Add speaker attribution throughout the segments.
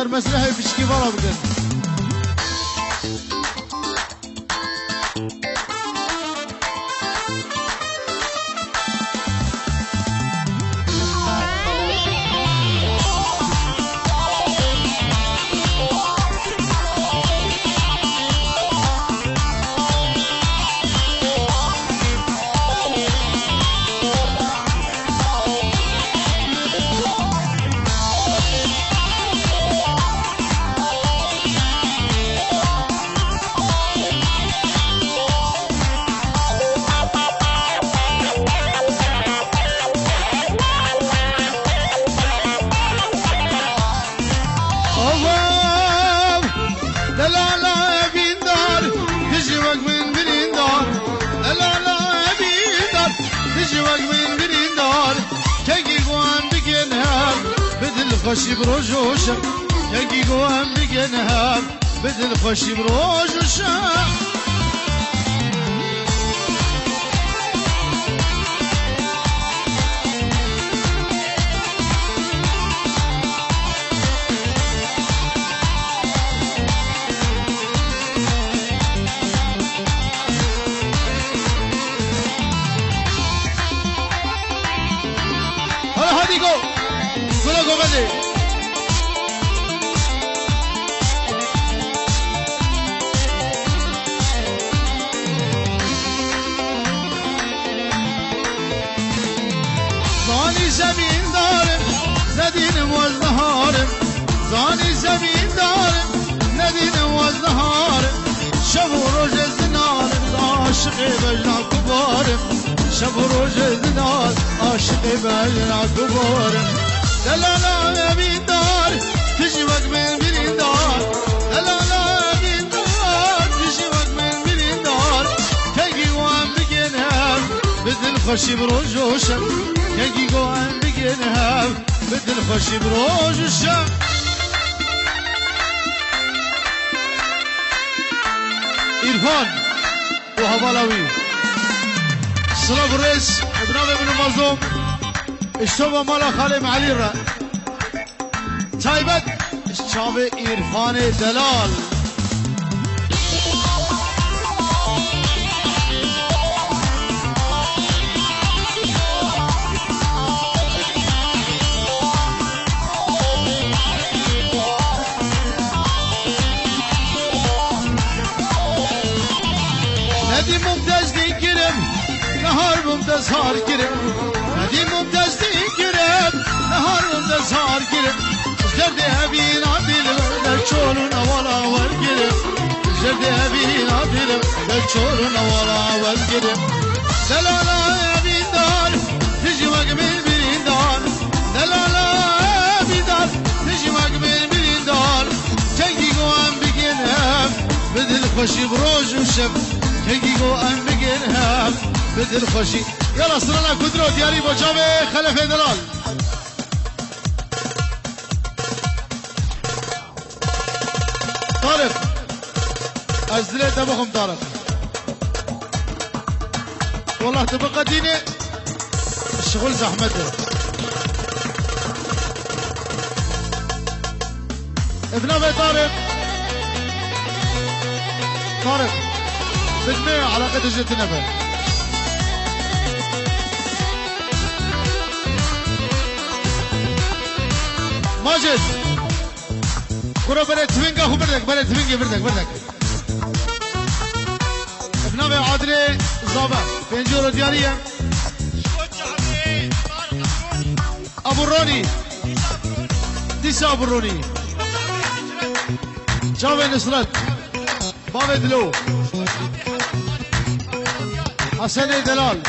Speaker 1: سر مسرح بشکی بالا بکن خوشی بروجوشم یکی گوهم بگنهم بدل خوشی بروجوشم حالا هادی گو گلا گو بده زمین دارم ندینم وزنهارم زانی زمین دارم ندینم وزنهارم شب و روز زنارم عاشق بجنا کبارم شب و روز زنار عاشق بجنا کبارم دلالا امین دار کشی وقت من برین دار دلالا امین دار کشی وقت من برین دار تگی وان بگنم بدل خوشی بروجوشم یکی گوهم بگنهم بدل خوشی بروجوشم ایرفان و هوالاوی سلام الرئيس ابناء ابن مظلوم اشتبه مالا خالم علي را تايبت اشتبه ایرفان دلال ممتاز دیگرم نهار ممتاز هار گرم ندی ممتاز دیگرم نهار ممتاز هار گرم زرد هبین عدلم در چولون والا ور گرم زرد هبین عدلم در چولون والا ور گرم دلالا هبین دار تجی مقبل برین دار دلالا هبین دار تجی مقبل برین دار تنگی گوهم بگنهم بدل خوشی بروج و شب تگی گو ام بگنهم بدل خوشی یلا سرنا کدرو دیاری با جام خلف دلال طارق از دلت بخم طارق والله تبقى ديني الشغل زحمته ابن ابي طارق طارق بالمية على قد جت نبه ماجد كرة بلد توينجا هو بردك بلد توينجا بردك ابن ابي عادري زابا بنجورو ديارية ابو روني ديسا ابو روني جاوي نصرت بابي دلو حسن دلال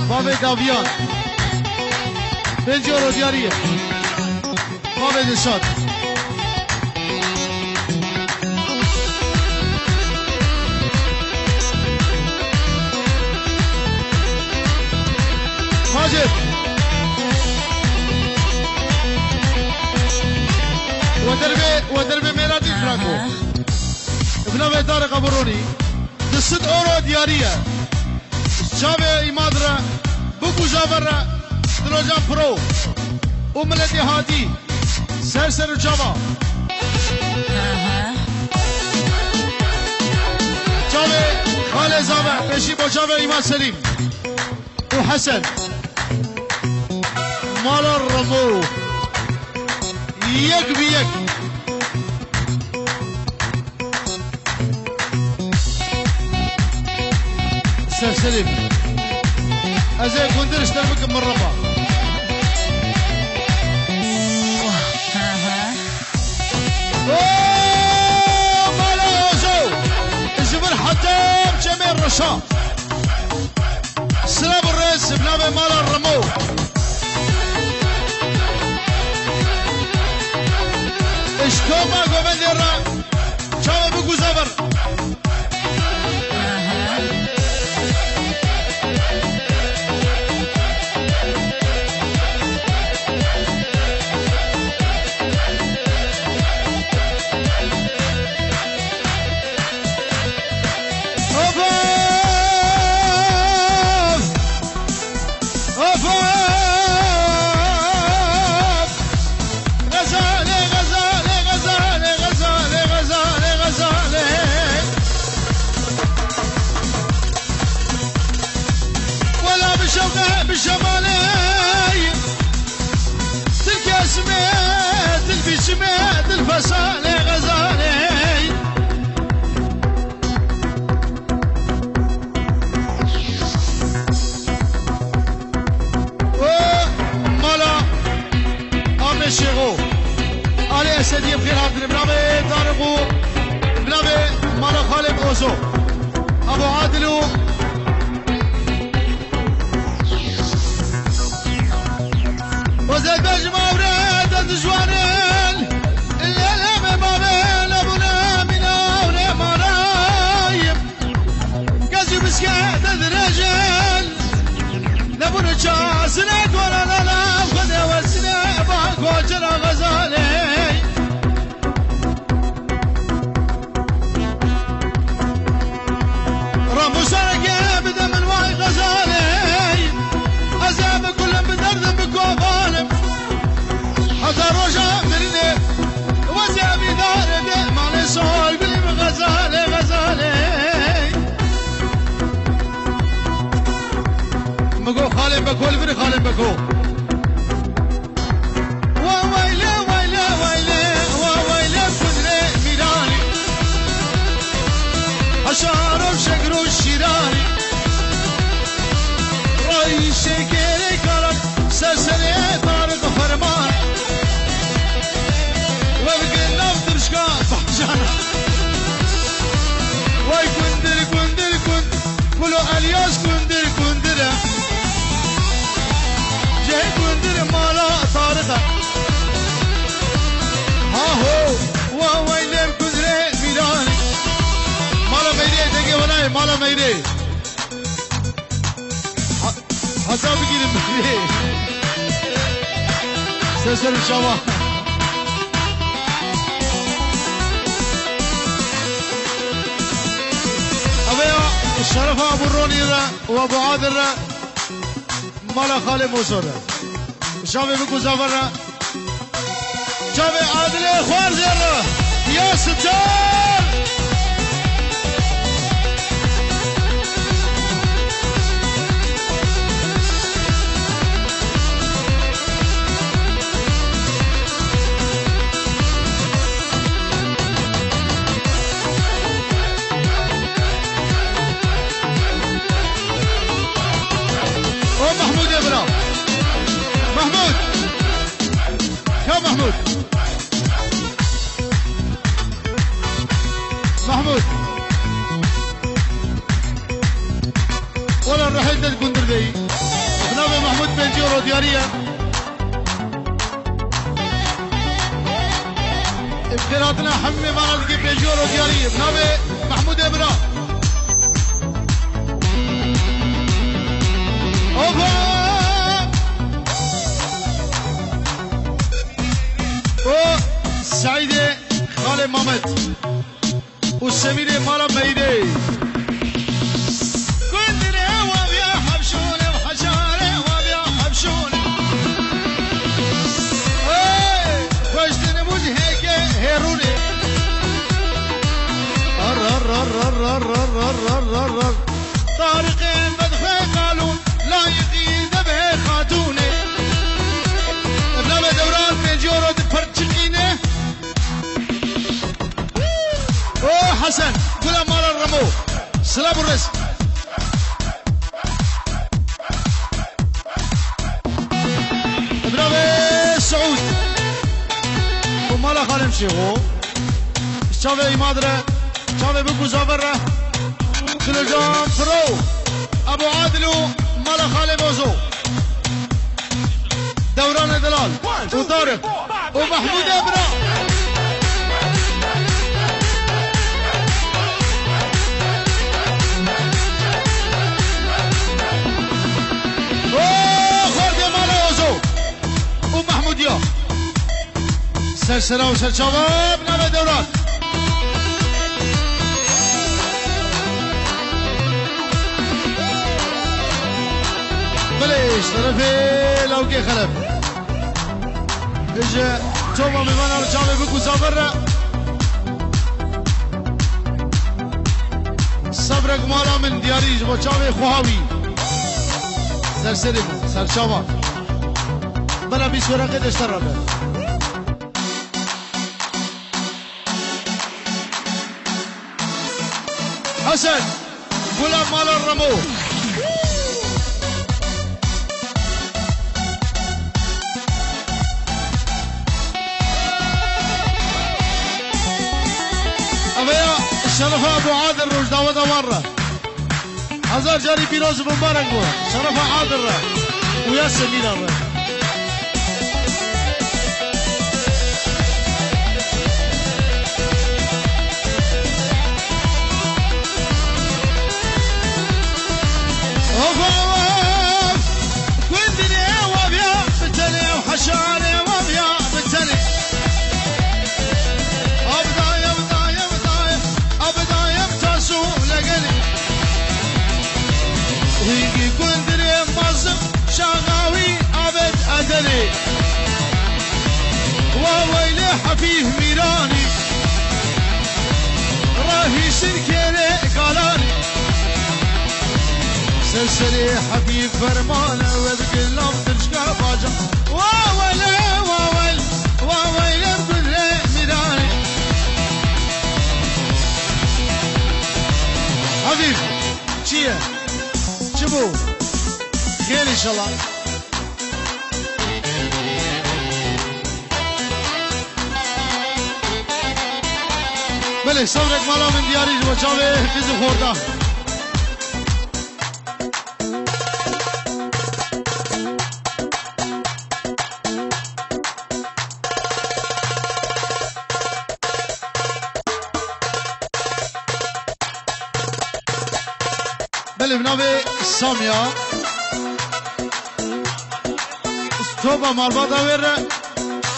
Speaker 1: بابي دافيان بنجورو ديارية بابي دشات ماجد ودربي ميلادي فرانكو ابن ابي طارق ابو روني دست اورو دياريه شابه ایمادره بکو جابره دروجان پرو املتی هادی سر جابا جاوه خالد زامع بشي با جاوه ایمان سلیم و حسن مال الرمو یک بی یک سلیم از این کندرش در بکم مربا حتى جميل رشاد سلام الرئيس بنابي مال الرمو اشتوما قومندي الرا شاوة بقو زبر بالشمالي تلك اسمات البسمات الفصالي غزالي مالا عم الشيخو علي اسدي بخير عبد بنابي طارقو بنابي مالا خالد اوزو ابو عادلو وزاد بجمع وراد الجوانين اللي ما بين ابونا منا ولا مرايم قاسي بسكات الرجال نبونا جاسنا ولا لا خذ وسنا باك وجرى غزالي رامو سرقه بدا من واي غزالي عذاب كل بدرد بكوفان حتى رجع مني وزابي دار مال صول قلب غزالي غزالي مقو خالد بكو البري خالد بكو وويلي ويلي ويلي وويلي كدري ميراني حشار وشقر الشيراني راي شكري كرك سلسلي طارق فرمان وبقى نفط رشقا بحجانا واي كندر كندر كندر كلو الياس كندر كندر جاي كندر مالا طارقة ها هو وويلم كندر ميراني مالا ميري تنقي وناي مالا ميري حساب بگیریم بگیری سسر شما اویا شرف ابو رونی را و ابو عادل را مالا خاله موسور را شاوه بگو زفر را شاوه عادل خوار زیر را یا ستار محمود ابراهيم محمود يا محمود محمود ولا الرحيل ده الكندر دي بنابي محمود بنجيورو ديارية ابتلاتنا حمي مرض بنجيورو ديارية بنابي محمود ابراهيم سعيدة خالد محمد والسميرة مالا ميدي كندري وابيا حبشوني وحشاري وابيا حبشوني وجدني وجهك هيروني طارق مدخل قالون لا يقيد به خاتونه ابن دوران من جورد فرچقينه او حسن كل مال الرمو سلام الرزق ابن سعود ومالا خالم شيخو شاوه مادره شاوه بكو زافره تلجان فرو ابو عادلو مالا خالي موزو دوران دلال وطارق ومحمود ابرا خورد مالا موزو ومحمود يا سرسرا وسرچاوه بنام دوران بليش طرفي لو كي خلف اجا توما ميمانا رجعنا بكو زافرة صبرك مالا من دياريج وشاوي خواوي سرسرم سرشاوان بلا بيس ورقه دشترابه حسن غلام مال الرمو شرف ابو عادل روج داود مره هزار جاري بيروز مبارك بو شرف عادل ويا سمير الله وويلي حفيه ميراني راهي سركيري قالاني سلسلي حبيب فرمانه وذكر لهم ترشقى باجا وويلي وويلي وويلي بدري ميراني حبيب چيه چبو خير ان شاء الله بله صبرك مالا من دياري وشاوه كذب خورده بله بنابه ساميا توبه مرباطه وره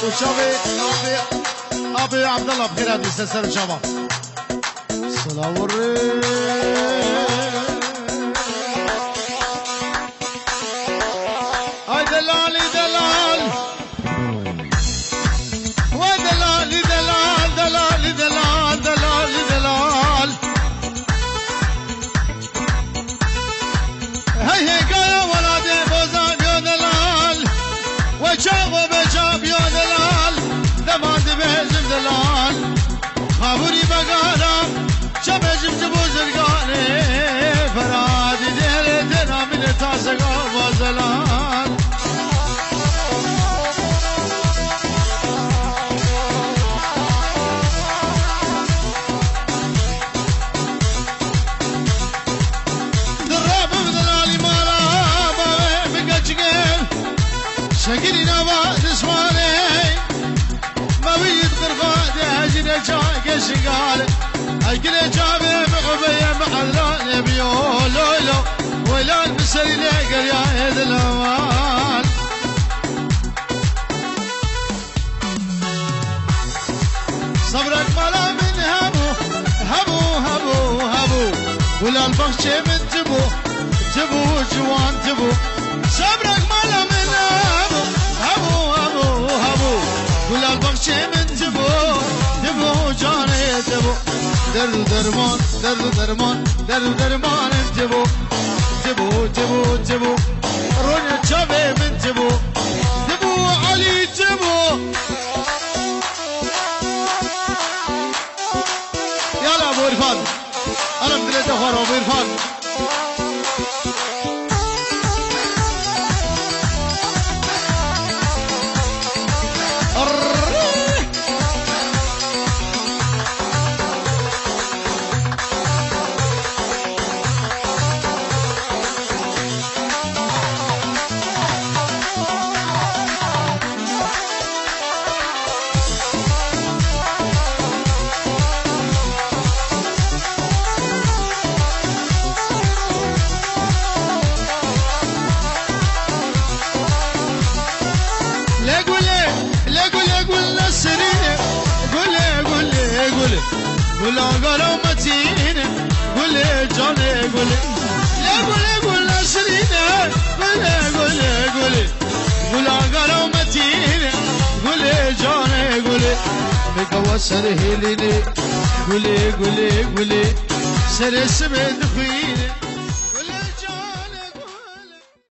Speaker 1: وشاوه ابي عبد الله بخير هذه السلسله شباب سلام هاي دلال دلال ودلال دلال دلال دلال دلال دلال هي هي قايا ولادي بوزا بيو دلال وجابوا بجاب يا دلال دماد بهزم دلال خابوري بقانا شبجم جبو زرقاني فرادي ديري دينا من تاسقا وزلال دراب بدلالي مالا بابي بقاچقين شكري نبات اسماني ما بيد قرفات هجري جاك شقال هجري جابي مقبية محلان بيو لولو ولا المسري لقر يا هيد الامان صبرك مالا من هبو هبو هبو هبو ولا البخشة من تبو تبو جوان تبو صبرك مالا من هبو هبو هبو هبو ولا البخشة من تبو تبو جاني تبو درد درمان درد درمان درد درمان جبو جبو جبو جبو روني تشابي من جبو جبو علي جبو يلا ابو عرفان انا بدي ادخل ابو عرفان قول قالوا متينة قول جاني قول يا قول نسرينة قول قالوا متينة قول جاني قول بقوى سرهيليني قول سر سبد خويني